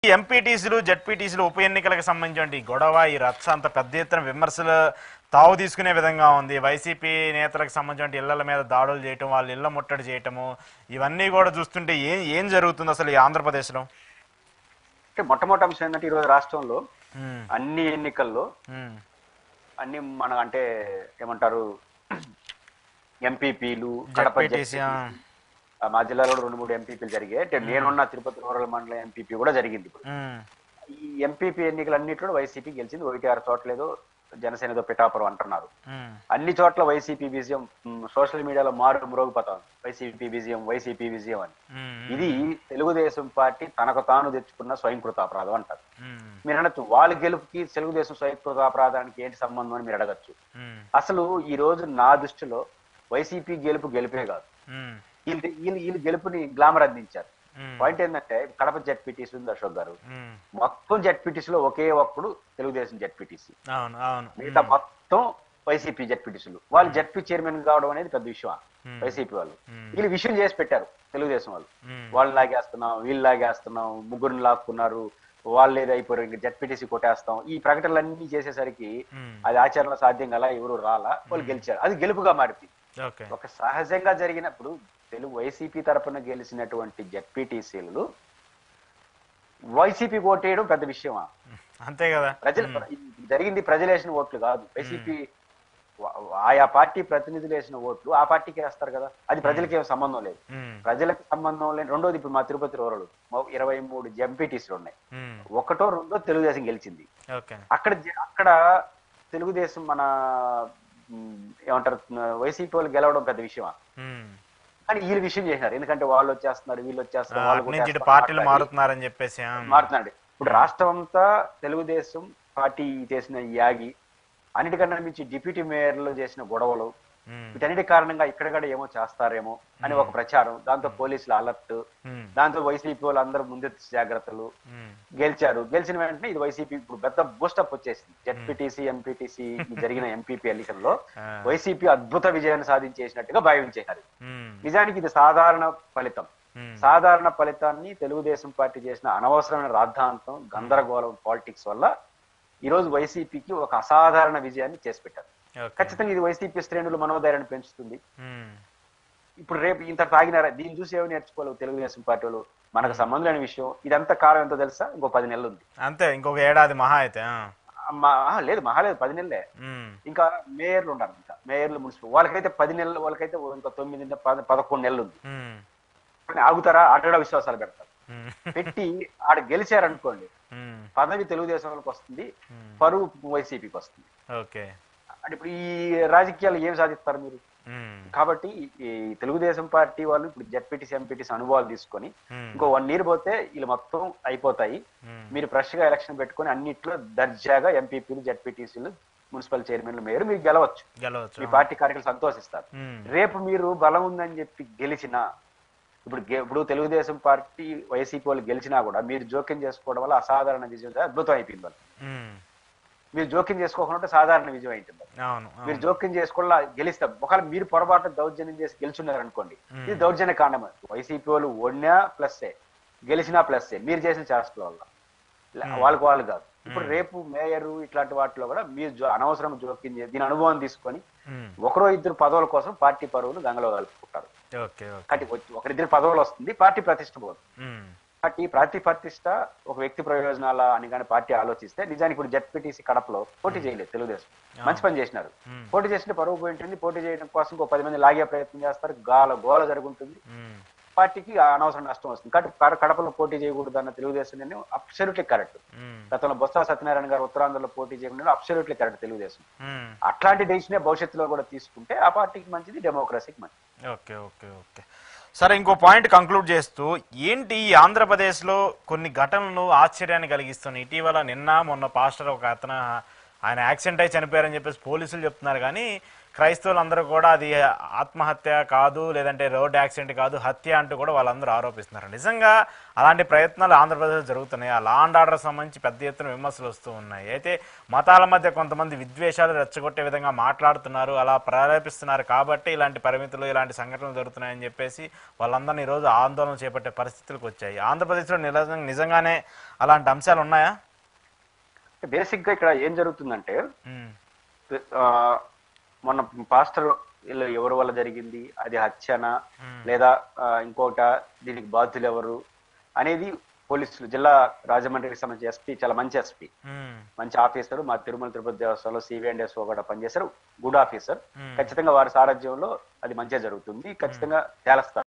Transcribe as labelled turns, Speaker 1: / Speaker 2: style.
Speaker 1: ఎంపీటీసీలు జెడ్పీటీసీలు ఉప ఎన్నికలకు సంబంధించిన గొడవ ఈ రచ్చ అంత పెద్ద ఎత్తున విమర్శలు తావు తీసుకునే విధంగా ఉంది. వైసీపీ నేతలకు సంబంధించిన ఇళ్ల మీద దాడులు చేయటం, వాళ్ళ ఇళ్ల ముట్టడి చేయటము, ఇవన్నీ కూడా చూస్తుంటే ఏం జరుగుతుంది అసలు ఈ ఆంధ్రప్రదేశ్లో?
Speaker 2: అంటే మొట్టమొదటి అంశం ఏంటంటే ఈరోజు రాష్ట్రంలో అన్ని ఎన్నికల్లో అన్ని మన అంటే ఏమంటారు ఎంపీపీలు మా జిల్లాలో 2-3 ఎంపీపీలు జరిగాయి. అంటే నేనున్న తిరుపతి రూరల్ మండలం ఎంపీపీ కూడా జరిగింది. ఇప్పుడు ఈ ఎంపీపీ ఎన్నికలన్నింటిలో వైసీపీ గెలిచింది. 1-6 చోట్లేదో జనసేనదో పిఠాపురం అంటున్నారు. అన్ని చోట్ల వైసీపీ విజయం సోషల్ మీడియాలో మ్రోగిపోతాం. వైసీపీ విజయం అని. ఇది తెలుగుదేశం పార్టీ తనకు తాను తెచ్చుకున్న స్వయంకృతాపరాధం అంటారు. మీరు అనొచ్చు వాళ్ళ గెలుపుకి తెలుగుదేశం స్వయంకృతాపరాధానికి ఏంటి సంబంధం అని మీరు అడగచ్చు. అసలు ఈ రోజు నా దృష్టిలో వైసీపీ గెలుపే కాదు, వీళ్ళు గెలుపుని గ్లామర్ అందించారు. పాయింట్ ఏంటంటే కడప జెడ్పీటీసీ ఉంది అశోక్ గారు, మొత్తం జెడ్పీటీసీలో ఒకే ఒక్కడు తెలుగుదేశం జెడ్పీటీసీ, మిగతా మొత్తం వైసీపీ జెడ్పీటీసీలు. వాళ్ళు జెడ్పీ చైర్మన్ కావడం అనేది పెద్ద విషయం. వైసీపీ వాళ్ళు వీళ్ళు విషయం చేసి పెట్టారు. తెలుగుదేశం వాళ్ళు లాగేస్తున్నాం, వీళ్ళు లాగేస్తున్నాం, ముగ్గురిని లాక్కున్నారు, వాళ్ళు ఏదో అయిపోయారు, ఇంకా జెడ్పీటీసీ కొట్టేస్తాం, ఈ ప్రకటనలన్నీ చేసేసరికి అది ఆచరణ సాధ్యం కదా, ఎవరు రాలా, వాళ్ళు గెలిచారు. అది గెలుపుగా మారింది. ఒక సహజంగా జరిగినప్పుడు తెలుగు వైసీపీ తరఫున గెలిచినటువంటి జెడ్పీటీసీలు వైసీపీ ఓటేయడం పెద్ద విషయమా?
Speaker 1: అంతే కదా.
Speaker 2: జరిగింది ప్రజలు వేసిన ఓట్లు కాదు, వైసీపీ ఆయా పార్టీ ప్రతినిధులు వేసిన ఓట్లు ఆ పార్టీకి వేస్తారు కదా, అది ప్రజలకి ఏం సంబంధం లేదు. ప్రజలకు సంబంధం లేదు. రెండోది, ఇప్పుడు మా తిరుపతి రూరల్ 23 ఎంపీటీసీలు ఉన్నాయి, 1-2 తెలుగుదేశం గెలిచింది. అక్కడ తెలుగుదేశం మన ఏమంటారు వైసీపీ వాళ్ళు గెలవడం పెద్ద విషయమా? కానీ వీళ్ళు విషయం చేసినారు. ఎందుకంటే వాళ్ళు వచ్చేస్తున్నారు, వీళ్ళు వచ్చేస్తున్నారు,
Speaker 1: పార్టీలు మారుతున్నారని చెప్పేసి
Speaker 2: మారుతున్నాడు. ఇప్పుడు రాష్ట్రం అంతా తెలుగుదేశం పార్టీ చేసిన యాగి, అన్నిటికన్నా మించి డిప్యూటీ మేయర్లు చేసిన గొడవలు, వీటన్నిటి కారణంగా ఇక్కడక్కడ ఏమో చేస్తారేమో అని ఒక ప్రచారం, దాంతో పోలీసులు అలర్ట్, దాంతో వైసీపీ వాళ్ళు అందరూ ముందెత్తు జాగ్రత్తలు. గెలిచిన వెంటనే ఇది వైసీపీ ఇప్పుడు పెద్ద బూస్టప్ వచ్చేసింది. జెడ్పీటీసీ ఎంపీటీసీ జరిగిన ఎంపీపీ ఎన్నికల్లో వైసీపీ అద్భుత విజయాన్ని సాధించేసినట్టుగా భావించేశారు. నిజానికి ఇది సాధారణ ఫలితం. సాధారణ ఫలితాన్ని తెలుగుదేశం పార్టీ చేసిన అనవసరమైన రాద్ధాంతం, గందరగోళం, పాలిటిక్స్ వల్ల ఈ రోజు వైసీపీకి ఒక అసాధారణ విజయాన్ని చేసి పెట్టారు. ఖచ్చితంగా ఇది వైసీపీ శ్రేణులు మనోధైర్యాన్ని పెంచుతుంది. ఇప్పుడు రేపు ఇంత తాగినారా, దీన్ని చూసి ఏమి నేర్చుకోలేవు తెలుగుదేశం పార్టీ వాళ్ళు. మనకు సంబంధం లేని విషయం. ఇదంతా కాలం ఎంతో తెలుసా? ఇంకో 10 నెలలు ఉంది
Speaker 1: అంతే, ఇంకొక ఏడాది మహా అయితే.
Speaker 2: లేదు, మహా లేదు, 10 నెలలే. ఇంకా మేయర్లు ఉన్నారు, ఇంకా మేయర్లు మున్సిపల్ వాళ్ళకైతే 10 నెలలు, వాళ్ళకైతే ఇంకా 9-11 నెలలు ఉంది. ఆగుతారా? అడ్డ విశ్వాసాలు పెడతారు. పెట్టి ఆడ గెలిచారనుకోండి, పదవి తెలుగుదేశం వాళ్ళకి వస్తుంది, పరువు వైసీపీకి వస్తుంది. అంటే ఇప్పుడు ఈ రాజకీయాలు ఏమి సాధిస్తారు మీరు? కాబట్టి ఈ తెలుగుదేశం పార్టీ వాళ్ళు ఇప్పుడు జెడ్పీటీసీ ఎంపీటీసీ అనుభవాలు తీసుకొని ఇంకో 1 year పోతే వీళ్ళు మొత్తం అయిపోతాయి. మీరు ఫ్రెష్ గా ఎలక్షన్ పెట్టుకుని అన్నిట్లో దర్జాగా ఎంపీపీలు, జెడ్పీటీసీలు, మున్సిపల్ చైర్మన్లు, మేయర్ మీరు గెలవచ్చు. మీ పార్టీ కార్యకర్తలు సంతోషిస్తారు. రేపు మీరు బలం ఉందని చెప్పి గెలిచినా, ఇప్పుడు తెలుగుదేశం పార్టీ వైసీపీ వాళ్ళు గెలిచినా కూడా మీరు జోక్యం చేసుకోవడం వల్ల అసాధారణ విజయం, అద్భుతం అయిపోయింది వాళ్ళు. మీరు జోక్యం చేసుకోకుండా సాధారణ విజయం అయిపోయింది. మీరు జోక్యం చేసుకోవాలా గెలిస్తారు. ఒకవేళ మీరు పొరపాటు దౌర్జన్యం చేసి గెలుచున్నారు అనుకోండి, ఇది దౌర్జన్య కాండం. వైసీపీ వాళ్ళు ఓడినా ప్లస్సే, గెలిచినా ప్లస్సే, మీరు చేసిన చేష్టల వల్ల. వాళ్ళు కాదు. ఇప్పుడు రేపు మేయర్ ఇట్లాంటి వాటిలో కూడా మీరు అనవసరం జోక్యం చేసి దీని అనుభవం తీసుకొని 1-2 పదవుల కోసం పార్టీ పరువును గంగలో కలుపుకుంటారు. ఒకరిద్దరు పదవులు వస్తుంది, పార్టీ ప్రతిష్ట పోదు. పార్టీ ప్రతిష్ట ఒక వ్యక్తి ప్రయోజనాల అని కానీ పార్టీ ఆలోచిస్తే, నిజానికి ఇప్పుడు జెడ్పీటీసీ కడపలో పోటీ చేయలేదు తెలుగుదేశం, మంచి పని చేసినారు. పోటీ చేస్తే పరువు పోయి ఉంటుంది. పోటీ చేయడం కోసం 10 మంది లాగే ప్రయత్నం చేస్తారు, గోల జరుగుతుంది, పార్టీకి అనవసరం నష్టం వస్తుంది. కాబట్టి కడపలో పోటీ చేయకూడదు అన్న తెలుగుదేశం నేను అబ్సల్యూట్లీ కరెక్ట్. గతంలో బొత్స సత్యనారాయణ గారు ఉత్తరాంధ్రలో పోటీ చేయకుండా అబ్సల్యూట్లీ కరెక్ట్ తెలుగుదేశం. అట్లాంటి డెసిషనే భవిష్యత్తులో కూడా తీసుకుంటే ఆ పార్టీకి మంచిది, డెమోక్రసీకి మంచిది.
Speaker 1: సరే, ఇంకో పాయింట్ కంక్లూడ్ చేస్తూ, ఏంటి ఈ ఆంధ్రప్రదేశ్లో కొన్ని ఘటనలు ఆశ్చర్యాన్ని కలిగిస్తున్నాయి. ఇటీవల మొన్న పాస్టర్ ఒక అతను ఆయన యాక్సిడెంట్ అయి చనిపోయారని చెప్పేసి పోలీసులు చెప్తున్నారు, కానీ క్రైస్తవులందరూ కూడా అది ఆత్మహత్య కాదు, లేదంటే రోడ్ యాక్సిడెంట్ కాదు, హత్య అంటూ కూడా వాళ్ళందరూ ఆరోపిస్తున్నారు. నిజంగా అలాంటి ప్రయత్నాలు ఆంధ్రప్రదేశ్లో జరుగుతున్నాయి. ఆ లా అండ్ ఆర్డర్ సంబంధించి పెద్ద ఎత్తున విమర్శలు వస్తూ ఉన్నాయి. అయితే మతాల మధ్య కొంతమంది విద్వేషాలు రెచ్చగొట్టే విధంగా మాట్లాడుతున్నారు, అలా ప్రేరేపిస్తున్నారు కాబట్టి ఇలాంటి పరిమితులు, ఇలాంటి సంఘటనలు జరుగుతున్నాయని చెప్పేసి వాళ్ళందరినీ ఈరోజు ఆందోళన చేపట్టే పరిస్థితులకు వచ్చాయి. ఆంధ్రప్రదేశ్లో నిజంగానే అలాంటి అంశాలు ఉన్నాయా?
Speaker 2: బేసిక్ గా ఇక్కడ ఏం జరుగుతుందంటే
Speaker 1: ఉమ్,
Speaker 2: ఆ, మొన్న పాస్టర్ వీళ్ళు ఎవరి వల్ల జరిగింది, అది హత్యనా
Speaker 1: ఉమ్,
Speaker 2: లేదా ఇంకోట, దీనికి బాధ్యులు ఎవరు అనేది పోలీసులు, జిల్లా రాజమండ్రికి సంబంధించి ఎస్పీ చాలా మంచి ఎస్పీ,
Speaker 1: ఉమ్,
Speaker 2: మంచి ఆఫీసర్, మా తిరుమల తిరుపతి దేవస్థానంలో సివిఎండ్ఎస్ఓ కూడా పనిచేశారు, గుడ్ ఆఫీసర్.
Speaker 1: ఉమ్.
Speaker 2: ఖచ్చితంగా వారి సారథ్యంలో అది మంచిగా జరుగుతుంది, ఖచ్చితంగా తేలస్తారు.